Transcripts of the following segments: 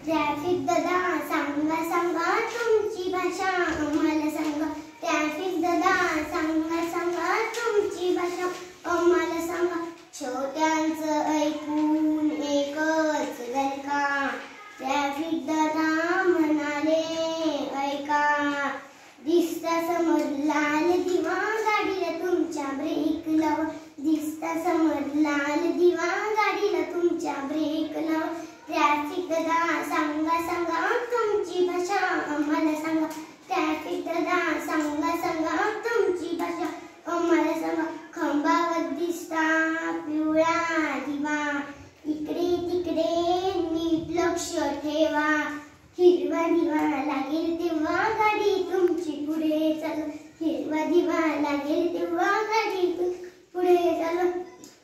Traffic दादा सांगा सांगा तुमची भाषा आम्हाला सांगा. ट्रॅफिक दादा सांगा सांगा तुमची भाषा आम्हाला सांगा. छोट्यांचं ऐकून एकच गलका. ट्रॅफिक दादा म्हणाले ऐका. दिसता समोर लाल दिवा गाडीला तुमच्या ब्रेक लावा. दिसता समोर लाल दिवा गाडीला तुमच्या ब्रेक लावा. ट्रॅफिक दादा सांगा सांगा तुमची भाषा आम्हाला सांगा. ट्रॅफिक दादा सांगा सांगा तुमची भाषा आम्हाला सांगा. खांबावर दिसता पिवळा दिवा. इकडे तिकडे नीट लक्ष ठेवा. हिरवा दिवा लागेल तेव्हा गाडी तुमची पुढे चालू. हिरवा दिवा लागेल तेव्हा गाडी पुढे चालू.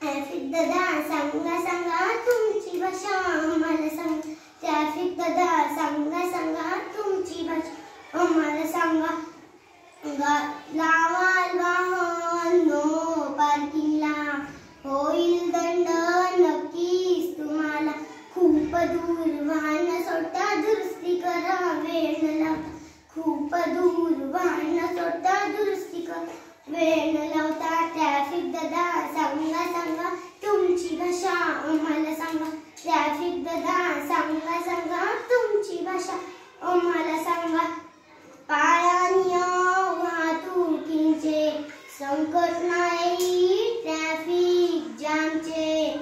ट्रॅफिक दादा सांगा सांगा तुमची भाषा आम्हाला सांगा. ट्रॅफिक दादा सांगा सांगा तुमची भाषा आम्हाला सांगा. लावाल वाहन नो पार्किंगला. होईल दंड नक्कीच तुम्हाला. खूप दूर वाहन सोडता दुरुस्ती करा वेळ न लावता. खूप दूर वाहन सोडता दुरुस्ती करा वेळ न लावता. ट्रॅफिक दादा सांगा सांगा तुमची भाषा आम्हाला सांगा. ट्रॅफिक दादा सांगा सांगा तुमची भाषा आम्हाला सांगा. पायाने वाहतुकीचे संकट नाही ट्रॅफिक जामचे.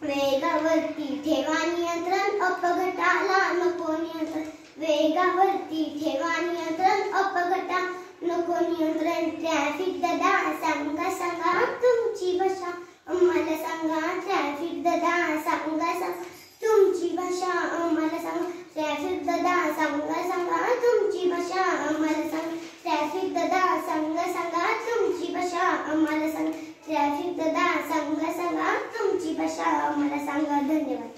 वेगावरती ठेवा नियंत्रण अपघाताला नको नियंत्रण. वेगावरती ठेवा नियंत्रण अपघाता नको नियंत्रण. ट्रॅफिक दादा सांगा सांगा तुमची भाषा आम्हाला सांगा. ट्रॅफिक दादा सांगा सांगा तुमची भाषा आम्हाला सांगा. ट्रॅफिक दादा सांगा सांगा तुमची भाषा आम्हाला सांगा. ट्रॅफिक दादा सांगा सांगा तुमची भाषा आम्हाला सांगा. ट्रॅफिक दादा सांगा सांगा तुमची भाषा आम्हाला सांगा. धन्यवाद.